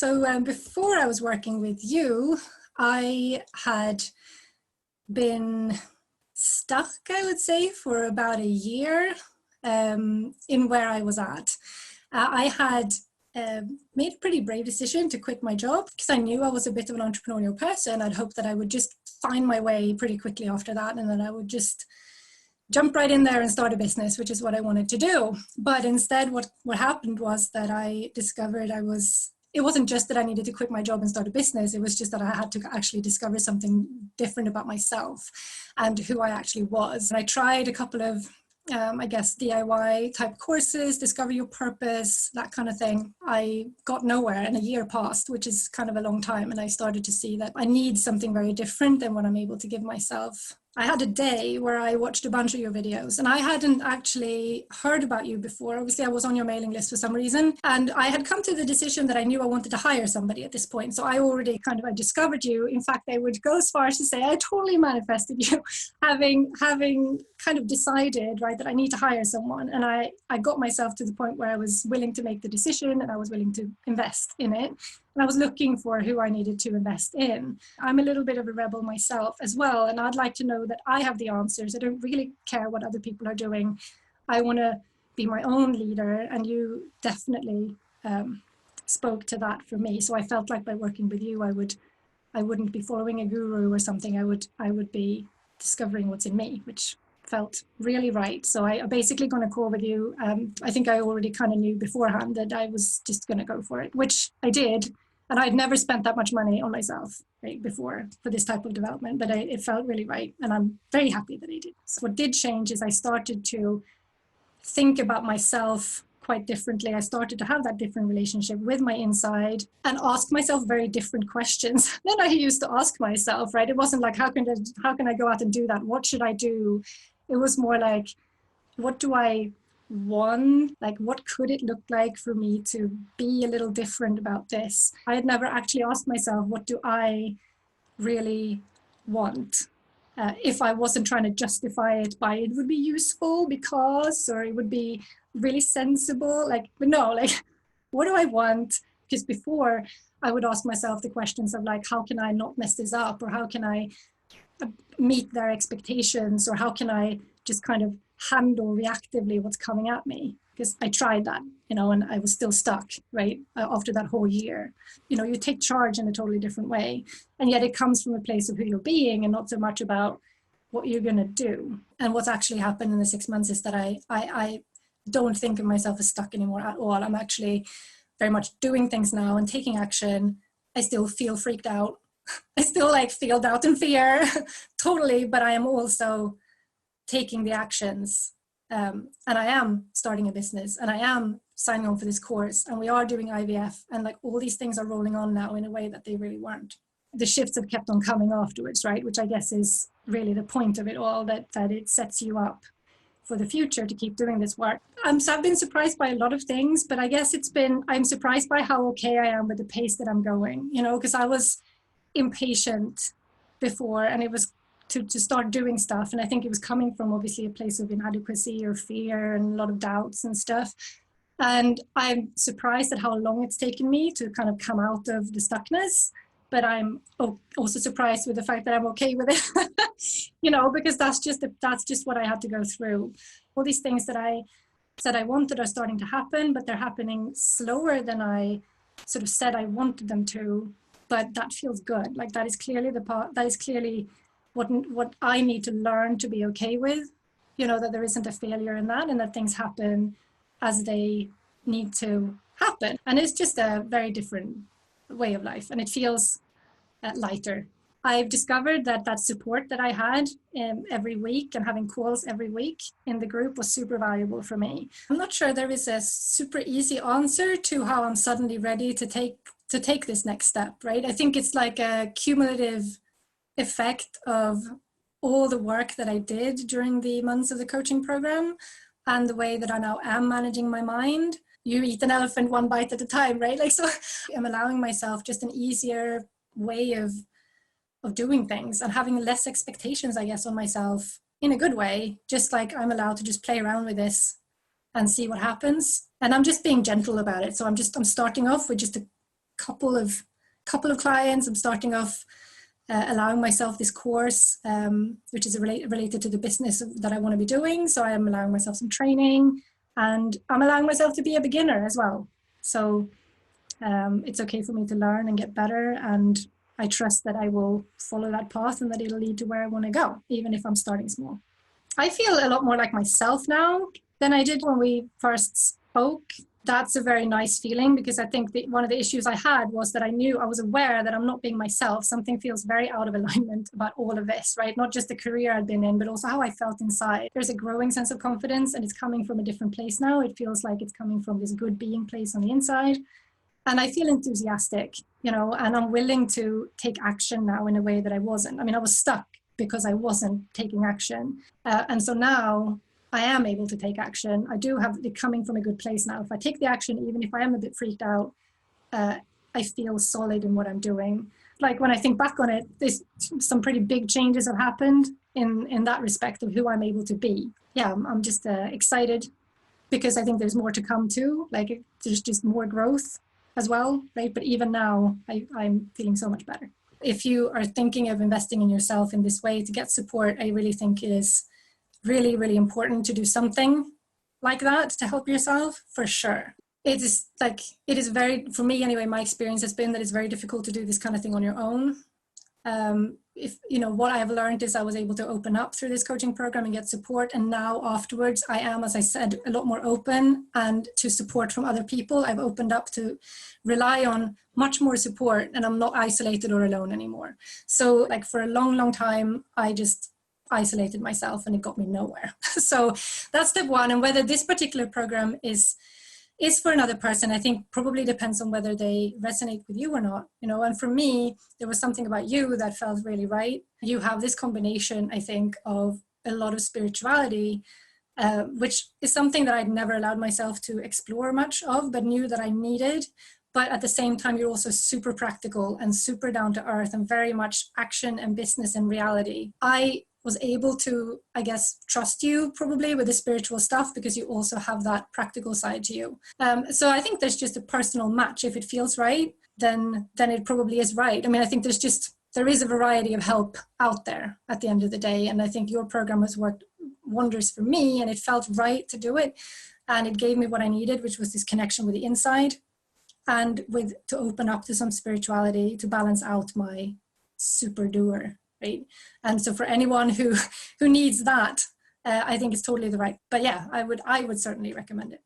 So before I was working with you, I had been stuck, I would say, for about a year in where I was at. I had made a pretty brave decision to quit my job because I knew I was a bit of an entrepreneurial person. I'd hoped that I would just find my way pretty quickly after that, and then I would just jump right in there and start a business, which is what I wanted to do. But instead, what happened was that I discovered it wasn't just that I needed to quit my job and start a business. It was just that I had to actually discover something different about myself and who I actually was. And I tried a couple of, DIY type courses, discover your purpose, that kind of thing. I got nowhere, and a year passed, which is kind of a long time. And I started to see that I need something very different than what I'm able to give myself. I had a day where I watched a bunch of your videos, and I hadn't actually heard about you before. Obviously, I was on your mailing list for some reason, and I had come to the decision that I knew I wanted to hire somebody at this point. So I already I discovered you. In fact, I would go as far as to say I totally manifested you, having kind of decided, right, that I need to hire someone. And I got myself to the point where I was willing to make the decision and I was willing to invest in it. And I was looking for who I needed to invest in. I'm a little bit of a rebel myself as well. And I'd like to know that I have the answers. I don't really care what other people are doing. I want to be my own leader. And you definitely spoke to that for me. So I felt like by working with you, I wouldn't be following a guru or something. I would be discovering what's in me, which felt really right. So I basically going to call with you. I think I already kind of knew beforehand that I was just going to go for it, which I did. And I'd never spent that much money on myself before for this type of development, but it felt really right. And I'm very happy that I did. So what did change is I started to think about myself quite differently. I started to have that different relationship with my inside and ask myself very different questions than I used to ask myself, right? It wasn't like, how can I go out and do that? What should I do? It was more like, what do I want? Like, what could it look like for me to be a little different about this? I had never actually asked myself, what do I really want? If I wasn't trying to justify it by it would be useful because, or it would be really sensible. But no, what do I want? Because before I would ask myself the questions of how can I not mess this up? Or how can I meet their expectations? Or how can I just kind of handle reactively what's coming at me? Because I tried that, and I was still stuck, right? After that whole year, you take charge in a totally different way. And yet it comes from a place of who you're being and not so much about what you're going to do. And what's actually happened in the 6 months is that I don't think of myself as stuck anymore at all. I'm actually very much doing things now and taking action. I still feel freaked out. I still feel doubt and fear totally, but I am also taking the actions. And I am starting a business and I am signing on for this course and we are doing IVF and all these things are rolling on now in a way that they really weren't. The shifts have kept on coming afterwards, right? Which I guess is really the point of it all, that it sets you up for the future to keep doing this work. So I've been surprised by a lot of things, but I guess I'm surprised by how okay I am with the pace that I'm going, because I was impatient before and it was to start doing stuff. And I think it was coming from obviously a place of inadequacy or fear and a lot of doubts and stuff. And I'm surprised at how long it's taken me to kind of come out of the stuckness. But I'm also surprised with the fact that I'm okay with it, because that's just what I had to go through. All these things that I said I wanted are starting to happen, but they're happening slower than I sort of said I wanted them to. But that feels good. That is clearly that is clearly what I need to learn to be okay with, that there isn't a failure in that and that things happen as they need to happen. And it's just a very different way of life and it feels lighter. I've discovered that support that I had every week and having calls every week in the group was super valuable for me. I'm not sure there is a super easy answer to how I'm suddenly ready to take this next step, right? I think it's like a cumulative effect of all the work that I did during the months of the coaching program and the way that I now am managing my mind. You eat an elephant one bite at a time, right? So I'm allowing myself just an easier way of doing things and having less expectations, I guess, on myself in a good way. Just I'm allowed to just play around with this and see what happens. And I'm just being gentle about it. So I'm starting off with just a couple of clients. I'm starting off allowing myself this course, which is related to the business that I want to be doing. So I am allowing myself some training, and I'm allowing myself to be a beginner as well. So it's okay for me to learn and get better. And I trust that I will follow that path and that it'll lead to where I want to go, even if I'm starting small. I feel a lot more like myself now than I did when we first spoke. That's a very nice feeling, because I think one of the issues I had was that I was aware that I'm not being myself. Something feels very out of alignment about all of this, right? Not just the career I'd been in, but also how I felt inside. There's a growing sense of confidence, and it's coming from a different place now. It feels like it's coming from this good being place on the inside. And I feel enthusiastic, and I'm willing to take action now in a way that I wasn't. I mean, I was stuck because I wasn't taking action. And so now I am able to take action. I do have it coming from a good place now. If I take the action, even if I am a bit freaked out, I feel solid in what I'm doing. Like when I think back on it, there's some pretty big changes have happened in that respect of who I'm able to be. Yeah, I'm just excited, because I think there's more to come too. Like there's just more growth as well, right? But even now, I'm feeling so much better. If you are thinking of investing in yourself in this way to get support, I really think it is really, really important to do something like that to help yourself, for sure. It is very, for me anyway, my experience has been that it's very difficult to do this kind of thing on your own. What I have learned is I was able to open up through this coaching program and get support. And now afterwards, I am, as I said, a lot more open, and to support from other people. I've opened up to rely on much more support, and I'm not isolated or alone anymore. So like for a long, long time, I just isolated myself, and it got me nowhere. So that's step one. And whether this particular program is for another person, I think probably depends on whether they resonate with you or not. And for me, there was something about you that felt really right. You have this combination, I think, of a lot of spirituality, which is something that I'd never allowed myself to explore much of, but knew that I needed. But at the same time, you're also super practical and super down to earth and very much action and business and reality. I was able to, I guess, trust you probably with the spiritual stuff, because you also have that practical side to you. So I think there's just a personal match. If it feels right, then it probably is right. I mean, I think there is a variety of help out there at the end of the day. And I think your program has worked wonders for me, and it felt right to do it. And it gave me what I needed, which was this connection with the inside, and to open up to some spirituality to balance out my super doer. Right? And so for anyone who needs that, I think it's totally the right. But yeah, I would certainly recommend it.